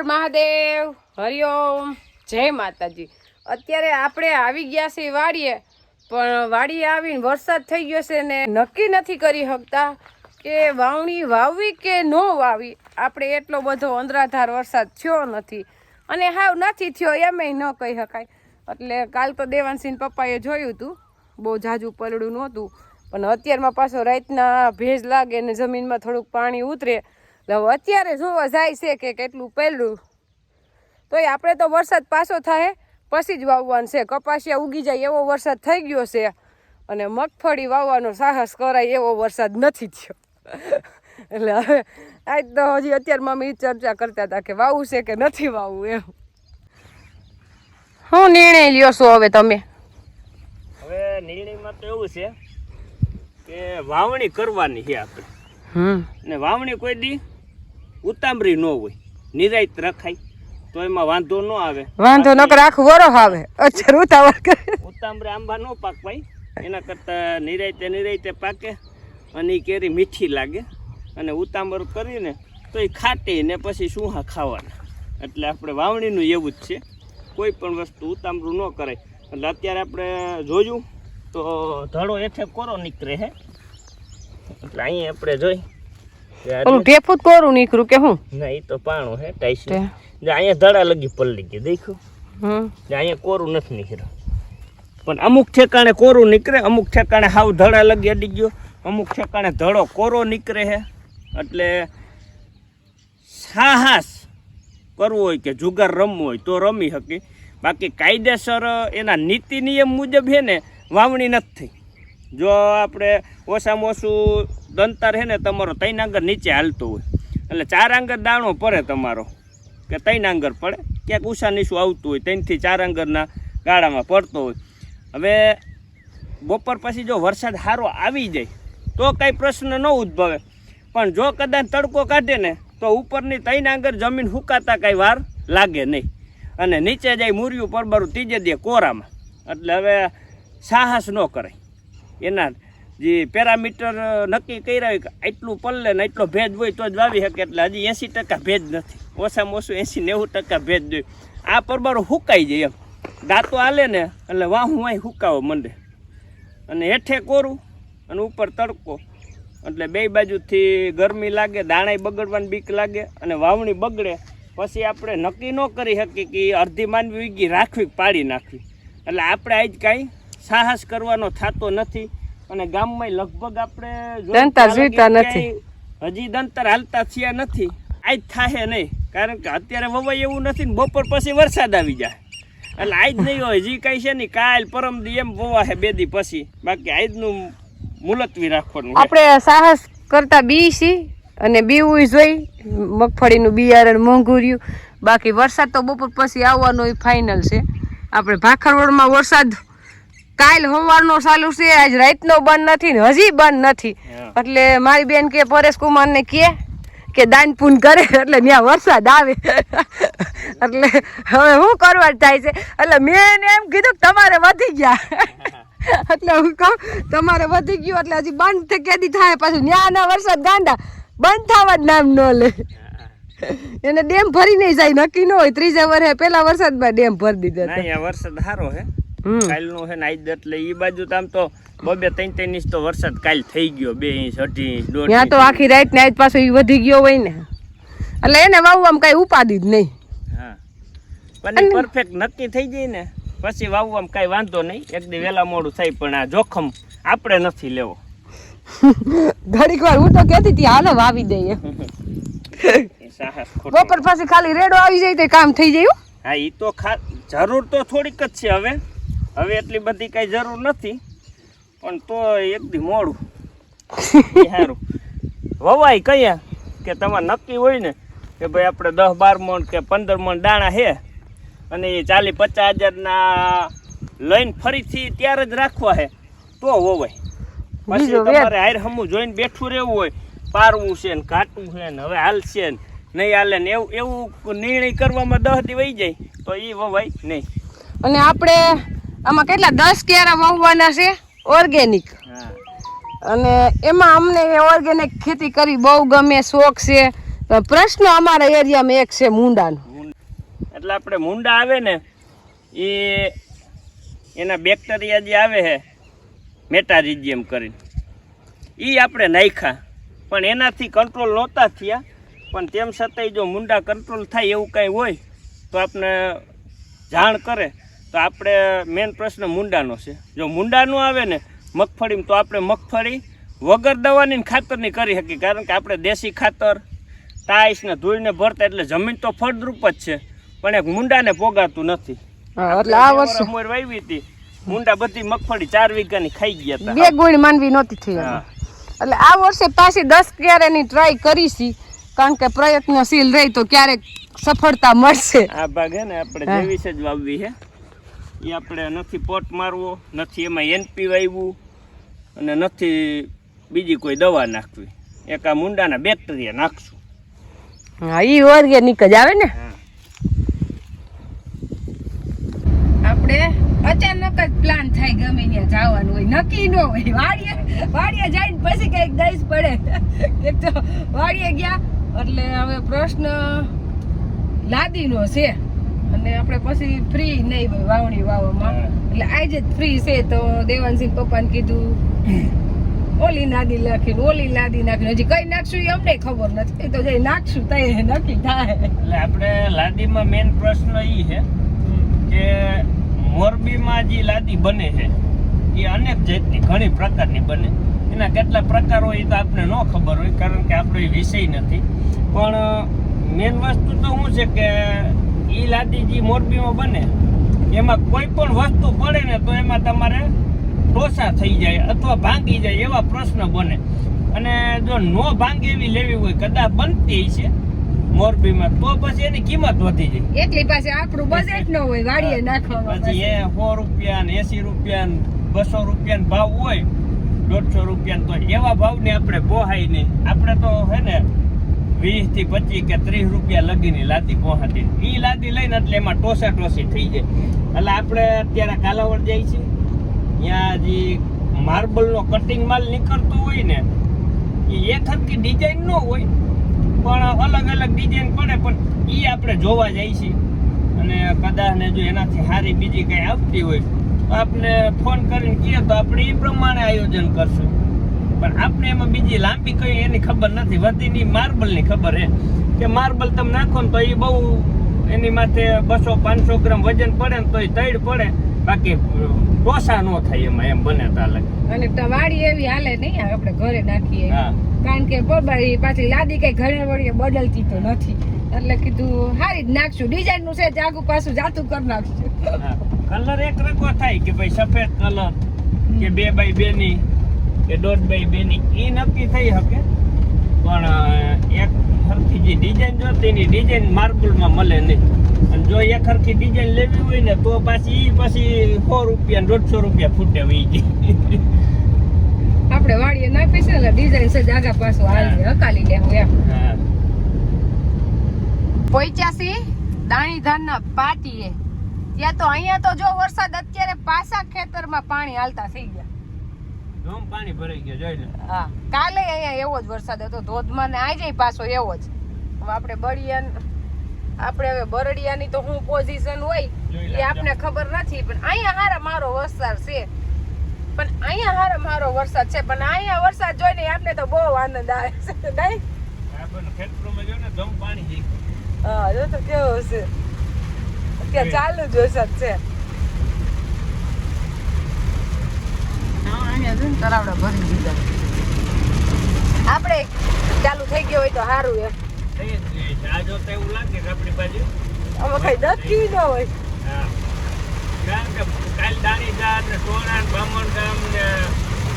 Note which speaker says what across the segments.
Speaker 1: મહાદેવ હરિઓમ જય માતાજી। અત્યારે આપણે આવી ગયા છે વાડીએ, પણ વાડીએ આવીને વરસાદ થઈ ગયો છે ને નક્કી નથી કરી શકતા કે વાવણી વાવવી કે ન વાવી। આપણે એટલો બધો અંદરાધાર વરસાદ થયો નથી અને હાવ નથી થયો એમેય ન કહી શકાય। એટલે કાલ તો દેવાંશીન પપ્પાએ જોયું હતું, બહુ ઝાઝું પલળું નહોતું, પણ અત્યારમાં પાછો રાતના ભેજ લાગે ને જમીનમાં થોડુંક પાણી ઉતરે એટલે અત્યારે જોવા જાય છે કે કેટલું પહેલું। તોય આપણે તો વરસાદ પાછો થાય પછી જ વાવવાનું છે। કપાસિયા ઉગી જાય એવો વરસાદ થઈ ગયો છે અને મગફળી વાવવાનો સાહસ કરાય એવો વરસાદ નથી થયો। એટલે હવે આજ તો હજી અત્યારમાં અમે ચર્ચા કરતા હતા કે વાવવું છે કે નથી વાવવું એમ। શું નિર્ણય લ્યો છો હવે તમે?
Speaker 2: હવે નિર્ણયમાં તો એવું છે કે વાવણી કરવાની છે આપણે, ને વાવણી કોઈ દી ઉતામરી ન હોય, નિરાયત રખાય તો એમાં વાંધો ન આવે।
Speaker 1: વાંધો નકર આખું વરસ આવે, અચ્છા ઉતાવળ કરે।
Speaker 2: ઉતામરે આંબા ન પાકવાય, એના કરતા નિરાયતે પાકે અને એ કેરી મીઠી લાગે અને ઉતામર કરીને તો એ ખાટી ને પછી સુહા ખાવાના। એટલે આપણે વાવણીનું એવું જ છે, કોઈ પણ વસ્તુ ઉતામરું ન કરાય। એટલે અત્યારે આપણે જોયું તો ધડો એઠે કોરો નીકળે છે, એટલે અહીંયા આપણે જોઈ
Speaker 1: ઢેફું કોરું નીકળ્યું કે શું?
Speaker 2: ના, એ તો પાણું છે ટાઈસ, અહીંયા ધડા લગી પલળી ગઈ દેખ્યું, અહીંયા કોરું નથી નીકળ્યું। પણ અમુક ઠેકાણે કોરું નીકળે, અમુક ઠેકાણે હાવ ધડા લગી અડી ગયો, અમુક ઠેકાણે ધડો કોરો નીકળે છે। એટલે સાહસ કરવું હોય કે જુગાર રમવું હોય તો રમી શકી, બાકી કાયદેસર એના નીતિ નિયમ મુજબ છે ને વાવણી નથી થઈ। જો આપણે ઓછામાં ઓછું દંતર છે ને તમારો 3 આંગર નીચે હાલતો હોય એટલે 4 આંગર દાણો પડે તમારો, કે 3 આંગર પડે, ક્યાંક ઊંચા નીચું આવતું હોય 3 થી 4 આંગરના ગાળામાં પડતો હોય। હવે બપોર પછી જો વરસાદ સારો આવી જાય તો કાંઈ પ્રશ્ન ન ઉદ્ભવે, પણ જો કદાચ તડકો કાઢે ને તો ઉપરની 3 આંગર જમીન સુકાતા કાંઈ વાર લાગે નહીં અને નીચે જાય મૂર્યું પરબરું ત્રીજે દે કોરામાં। એટલે હવે સાહસ ન કરાય, એના જે પેરામીટર નક્કી કર્યા હોય કે આટલું પલ્લે ને એટલો ભેજ હોય તો જ વાવી શકે, એટલે હજી 80% ભેજ નથી, ઓછામાં ઓછું 80-90% ભેજ જોઈએ। આ પરબારો સુકાઈ જાય એમ દાંતો હાલે ને એટલે વાહું વાય સુકાવા માંડે અને હેઠે કોરું અને ઉપર તડકો, એટલે બે બાજુથી ગરમી લાગે, દાણાય બગડવાની બીક લાગે અને વાવણી બગડે પછી આપણે નક્કી ન કરી શકીએ કે અડધી માંડવી વીગી રાખવી પાડી નાખવી। એટલે આપણે આજ કાંઈ સાહસ કરવાનો થતો નથી અને ગામમાં લગભગ આપણે હજી દંતર હાલતા થયા નથી, આજ થાય નહીં, કારણ કે અત્યારે વવાય એવું નથી ને બપોર પછી વરસાદ આવી જાય એટલે આજ નહીં હોય, હજી કાંઈ છે નહીં, કાલ પરમદી એમ વવા છે 2 દી પછી, બાકી આજનું મુલતવી રાખવાનું।
Speaker 1: આપણે સાહસ કરતા બી સી અને બીવું જોઈ, મગફળીનું બિયારણ મોંઘું રહ્યું, બાકી વરસાદ તો બપોર પછી આવવાનો એ ફાઇનલ છે। આપણે ભાખરવડમાં વરસાદ કાલ સવારનો ચાલુ છે, આજ રાતનો બંધ નથી ને હજી બંધ નથી। એટલે મારી બેન કે પરેશ કુમારને કે દાન પૂન કરે એટલે ત્યાં વરસાદ આવે। એટલે હવે શું કરવા થાય છે, એટલે મેં એને એમ કીધું કે તમારે વધી ગયા એટલે હું કહું તમારે વધી ગયું એટલે હજી બંધ કેદી થાય, પાછું ન્યાના વરસાદ ગાંડા બંધ થવા જ નામ ન લે, એને ડેમ ભરી નહીં જાય, નક્કી ન હોય, 3જા વર્ષે પેલા વરસાદમાં ડેમ ભરી દીધો।
Speaker 2: વરસાદ સારો છે કાલનો છે ને આજ, એટલે એ બાજુ તો આમ તો 2-3 ઇંચ તો વરસાદ કાલ થઈ ગયો, 2 ઇંચ 2.5 ઇંચ
Speaker 1: ત્યાં તો આખી રાત ને આજ પાછો એ વધી ગયો હોય ને, એટલે એને વાવવામાં કઈ ઉપાધિ જ નહીં।
Speaker 2: હા, પણ પરફેક્ટ નક્કી થઈ જાય ને પછી વાવવામાં કઈ વાંધો નહીં, એક દી વહેલા મોડું થાય, પણ આ જોખમ આપણે નથી લેવો।
Speaker 1: ઘડીક વાર હું તો કહેતી હતી હાલો વાવી દઈએ, બપોર પછી ખાલી રેડો આવી જાય તો કામ થઈ જાય।
Speaker 2: હા, એ તો જરૂર તો થોડીક જ છે, હવે એટલી બધી કઈ જરૂર નથી, પણ તો એક દી મોડું સારું વવાય કહીએ કે તમારે નક્કી હોય ને કે ભાઈ આપણે 10-12 મણ કે 15 મણ દાણા છે અને એ 40-50 હજારના લઈને ફરીથી ત્યારે જ રાખવા છે તો વવાય। પછી તમારે હાર હમું જોઈને બેઠું રહેવું હોય, પારવું છે ને કાટવું છે ને હવે હાલશે ને નહીં હાલે ને એવું નિર્ણય કરવામાં 10 દી વહી જાય તો એ વવાય નહીં।
Speaker 1: અને આપણે આમાં કેટલા 10 ક્યારા વાવવાના છે ઓર્ગેનિક, અને એમાં અમને ઓર્ગેનિક ખેતી કરી બહુ ગમે, શોખ છે। પ્રશ્ન અમારા એરિયામાં એક છે મૂંડાનો,
Speaker 2: એટલે આપણે મુંડા આવે ને એ એના બેક્ટેરિયા જે આવે છે મેટારિઝિયમ કરીને એ આપણે નાખ્યા, પણ એનાથી કંટ્રોલ નહોતા થયા. પણ તેમ છતાંય જો મુંડા કંટ્રોલ થાય એવું કાંઈ હોય તો આપણે જાણ કરે. તો આપણે મેન પ્રશ્ન મુંડાનો છે. જો મુંડા ન આવે ને મગફળીમાં, તો આપણે મગફળી વગર દવાની ખાતરની કરી શકીએ, કારણ કે આપણે દેશી ખાતર ટાઈસ ને ધૂળને ભરતા એટલે જમીન તો ફળદ્રુપ જ છે, પણ એક મુંડાને પોગાતું નથી.
Speaker 1: એટલે આ વર્ષે
Speaker 2: મોર વાવી હતી, મુંડા બધી મગફળી 4 વીઘાની ખાઈ ગયા હતા,
Speaker 1: 2 ગુણ માનવી નહોતી થઈ. એટલે આ વર્ષે પાછી 10 ક્યારેની ટ્રાય કરીશી, કારણ કે પ્રયત્નશીલ રહી તો ક્યારેક સફળતા મળશે.
Speaker 2: આ ભાગ હે ને આપણે જેવી જ વાવવી છે, એ આપણે નથી પોટ મારવો, નથી એમાં એનપી વાવ્યું, અને નથી બીજી કોઈ દવા નાખવી. એક આ મુંડાના બેક્ટેરિયા નાખશું.
Speaker 1: હા, ઈ ઓર્ગેનિક જ આવે ને. આપણે અચાનક જ પ્લાન થાય, ગમે ત્યાં જવાનું હોય, નક્કી ન હોય. વાડીએ જઈને પછી કઈક દઈશ પડે. એક તો વાડીએ ગયા એટલે હવે પ્રશ્ન લાદીનો છે, અને આપણે પછી ફ્રી નહીં હોય વાવણી વાવવામાં. એટલે આજે જ ફ્રી છે, તો દેવાનસિંહ પપ્પાને કીધું ઓલી નાદી નાખીને ઓલી નાદી નાખીને હજી કઈ નાખશું એ અમને ખબર નથી, તો જઈ નાખશું તઈ નક્કી થાય.
Speaker 2: એટલે આપણે લાદીમાં મેન પ્રશ્ન એ છે કે મોરબીમાં જે લાદી બને છે એ અનેક જાતની ઘણી પ્રકારની બને. એના કેટલા પ્રકાર હોય એ તો આપણે ન ખબર હોય, કારણ કે આપણો એ વિષય નથી. પણ મેન વસ્તુ તો શું છે કે એ લાદી જે મોરબીમાં બને એમાં કોઈ પણ વસ્તુ પડે ને તો એમાં તમારે ટોસા થઈ જાય અથવા ભાંગી જાય એવા પ્રશ્ન બને. અને જો નો ભાંગે એવી લેવી હોય, કદાચ બનતી છે મોરબીમાં, તો પછી એની કિંમત વધી જાય.
Speaker 1: એટલી પાસે આપણું બજેટ ન હોય વાડીએ નાખવામાં.
Speaker 2: પછી એ 100 રૂપિયા ને 80 રૂપિયા ને 200 રૂપિયા ભાવ હોય, 150 રૂપિયા, તો એવા ભાવની આપણે પોહાય નહીં. આપણે તો હે ને 20 થી 25 કે 30 રૂપિયા લગીની લાદી પહોંચતી. એ લાદી લઈને એટલે એમાં ટોસા ટોસી થઈ જાય. એટલે આપણે અત્યારે કાલાવડ જાય છે, ત્યાં જે માર્બલનો કટિંગ માલ નીકળતો હોય ને, એ એક હરખી ડિઝાઇન ન હોય, પણ અલગ અલગ ડિઝાઇન પડે, પણ એ આપણે જોવા જાય છે. અને કદાચ ને જો એનાથી સારી બીજી કંઈ આવતી હોય તો આપણે ફોન કરીને કહીએ તો આપણે એ પ્રમાણે આયોજન કરશું. પણ આપણે એમાં બીજી લાંબી કઈ એની ખબર નથી, વધીની માર્બલની ખબર હે કે માર્બલ તમે નાખો ને તો એ બહુ એની માથે 200-500 ગ્રામ વજન પડે ને તો એ તૈડ પડે, બાકી ટોસા ન થાય એમાં, એમ બને તો અલગ.
Speaker 1: અને વાડી એવી હાલે નહીં, આપણે ઘરે નાખીએ, કારણ કે બબારી પાછી લાદી કઈ ઘરે વળીએ બદલતી તો નથી. એટલે કીધું હારી જ નાખશું, ડિઝાઇન નું છે જાગુ પાછું જાતું કરી નાખશું.
Speaker 2: કલર એક રખો થાય કે ભાઈ સફેદ કલર કે 2x2 ની કે 1.5x2 ની, એ નક્કી થઈ શકે. પણ એક સરખી જે ડિઝાઇન જોતી એની ડિઝાઇન માર્બલમાં મળે નહીં. અને જો એક સરખી ડિઝાઇન લેવી હોય ને તો પછી 100 રૂપિયા 150 રૂપિયા ફૂટે વહી જાય.
Speaker 1: આપણે વાડીએ નાખી છે એટલે ડિઝાઇન છે જાગા પાછું હાલી હકાલી લેવું એમ. પોઈચાસી દાણીધારના પાટીએ ત્યાં તો અહીંયા તો જો વરસાદ અત્યારે પાછા ખેતરમાં પાણી હાલતા થઈ ગયા.
Speaker 2: ધોમ પાણી ભરાઈ ગયો જોઈ લે.
Speaker 1: હા, કાલે અહીંયા એવો જ વરસાદ હતો ધોધમાં, ને આજે પાછો એવો જ. હવે આપણે હવે બરડિયાની તો શું પોઝિશન હોય એ આપણે ખબર નથી, પણ અહીંયા હારા મારો વરસાદ છે. પણ અહીંયા હારા મારો વરસાદ છે, પણ અહીંયા વરસાદ જોઈને આપણે તો બહુ આનંદ આવે છે નહીં?
Speaker 2: આપણને ખેતરોમાં જો ને ધોમ પાણી જઈ.
Speaker 1: હા, જો તો કેવો છે અત્યારે ચાલુ જ વરસાદ છે. તરાવડા ભરી દીધા. આપણે ચાલુ થઈ ગયો હોય તો સારું એમ.
Speaker 2: આ જોતા એવું લાગે કે આપણી બાજુ
Speaker 1: આમાં કઈ નક્કી ન હોય.
Speaker 2: હા, કારણ કે કાલ દાણીદાર ને ટોળા ને બામણગામ ને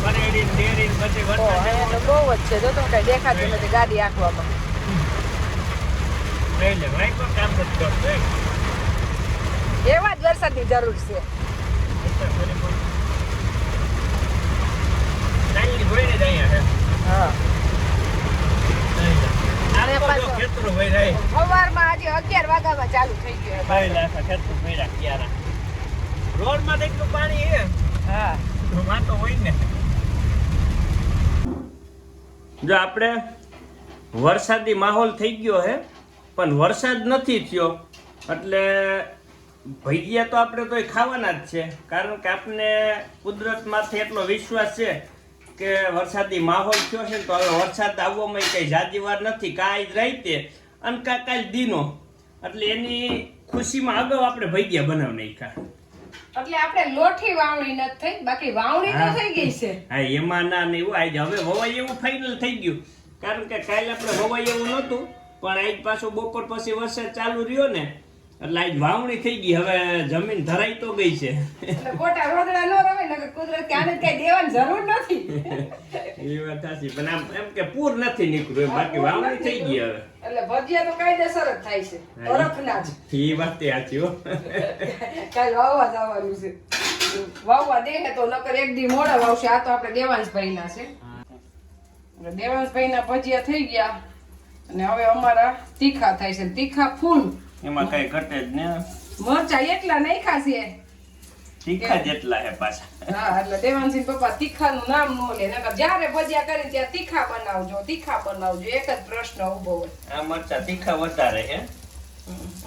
Speaker 2: પરેડી ને ડેરી ને બધી વરસાદ
Speaker 1: બહુ જ છે. જો તો કઈ દેખાતું નથી ગાડી આંકવામાં.
Speaker 2: લઈ લે ભાઈ, પણ કામ નથી કરતો.
Speaker 1: એવા જ વરસાદની જરૂર છે. સવારમાં આજે 11 વાગ્યામાં ચાલુ થઈ ગયું.
Speaker 2: રોડમાં એટલું પાણી છે.
Speaker 1: હા,
Speaker 2: તો હોય ને. જો આપણે વરસાદી માહોલ થઈ ગયો હે, પણ વરસાદ નથી થયો એટલે ભજીયા તો આપણે તો ખાવાના જ છે, કારણ કે આપણે કુદરતમાંથી એટલો વિશ્વાસ છે કે વરસાદી માહોલ થયો છે ને તો હવે વરસાદ આવવામાં કઈ જાજી વાર નથી, કાંઈ જ રાઈતે અને કાંઈ દીનો, એટલે એની ખુશીમાં અગાઉ આપણે ભજીયા બનાવી નાખ્યા.
Speaker 1: એટલે આપણે લોઠી વાવણી નથી થઈ, બાકી વાવણી તો થઈ ગઈ છે.
Speaker 2: હા, એમાં ના નહીં આજે હવે વવાઈ એવું ફાઇનલ થઈ ગયું, કારણ કે કાલે આપણે વવાઈ એવું નહોતું, પણ આજ પાછો બપોર પછી વરસાદ ચાલુ રહ્યો ને એટલે આજ વાવણી થઈ ગઈ. હવે જમીન ધરાઈ તો ગઈ છે.
Speaker 1: એટલે ખોટા રોદડા ન રમે ને કુદરત કે આને કઈ દેવાની જરૂર નથી.
Speaker 2: એ વાત સાચી, પણ આમ એમ કે પૂર નથી નીકળ્યું, બાકી વાવણી થઈ ગઈ હવે.
Speaker 1: એટલે ભજીયા તો કાયદેસર જ થાય છે, બરફના જ.
Speaker 2: એ વાત સાચી હો.
Speaker 1: કાલ વાવવા જવાનું છે, વાવવા દે તો નકર એક દી મોડા વાવશે. આ તો આપણે દેવાંશભાઈના છે, દેવાંશભાઈના ભજીયા થઈ ગયા અને હવે અમારા તીખા થાય છે, તીખા ફૂલ.
Speaker 2: એમાં કઈ ઘટે જ ને,
Speaker 1: મરચા એટલા નાખ્યા છે,
Speaker 2: તીખા જેટલા હે પાછા.
Speaker 1: હા, એટલે દેવાંશી પપ્પા તીખાનું નામ નો લે, નકર જ્યારે ભજીયા કરી ત્યારે તીખા બનાવજો, તીખા બનાવજો, એક જ પ્રશ્ન ઉભો હોય.
Speaker 2: આ મરચા તીખા વધારે હે,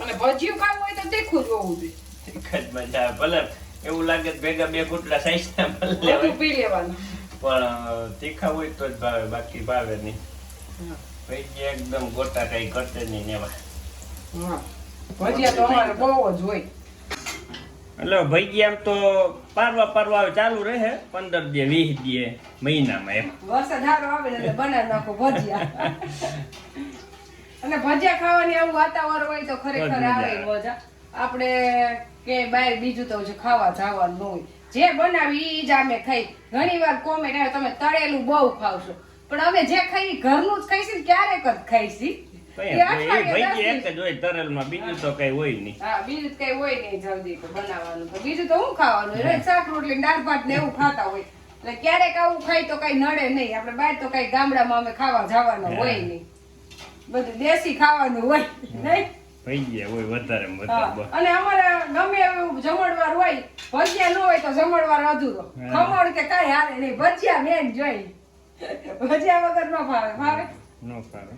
Speaker 1: અને ભજીયું ખાવું હોય તો તીખું જ હોવું જોઈએ.
Speaker 2: તીખા જ મજા આવે. ભલે એવું લાગે ભેગા બે કુટલા સાઈઝ ના ભલે
Speaker 1: બધું પી લેવાનું,
Speaker 2: પણ તીખા હોય તો જ ભાવે, બાકી ભાવે નહીં. ભજીયા એકદમ ગોટા કઈ કરતે નહીં એવા.
Speaker 1: હા, ભજીયા તો અમારે બહુ જ હોય.
Speaker 2: એટલે ભજીયા આમ તો પારવા ચાલુ રહે 15 દી 20 દી મહિનામાં એમ.
Speaker 1: વરસાદ સારો આવે ને એટલે બનાવી નાખો ભજીયા. અને ભજીયા ખાવાની આવું વાતાવરણ હોય તો ખરેખર આવે મજા. આપણે કે બહાર બીજું તો ખાવા જવાનું ન હોય, જે બનાવી ઈ જ અમે ખાઈ. ઘણી વાર કોમેન્ટ આવે તમે તળેલું બહુ ખાવશો, પણ અમે જે ખાઈ ઘરનું જ ખાઈશું, ક્યારેક જ ખાઈશી.
Speaker 2: એક જ હોય તરેલમાં, બીજું તો કઈ હોય નહીં.
Speaker 1: હા, બીજું કઈ હોય નહીં જલ્દી તો બનાવવાનું, તો બીજું તો શું ખાવાનું હોય? શાક રોટલી દાળ ભાત ને એવું ખાતા હોય, એટલે ક્યારેક આવું ખાઈ તો કઈ નડે નહીં. આપણે બહાર તો કઈ ગામડામાં અમે ખાવા જવાનું હોય નહીં, બધું દેશી ખાવાનું હોય નહીં.
Speaker 2: ભજીયા હોય વધારે વધારે.
Speaker 1: અને અમારે ગમે એવું જમણવાર હોય, ભજીયા ન હોય તો જમણવાર અધૂરો. ખમણ કે કઈ હાલે નહીં, ભજીયા મેન જોઈ. ભજીયા વગર ન ફાવે.
Speaker 2: ન ફાવે.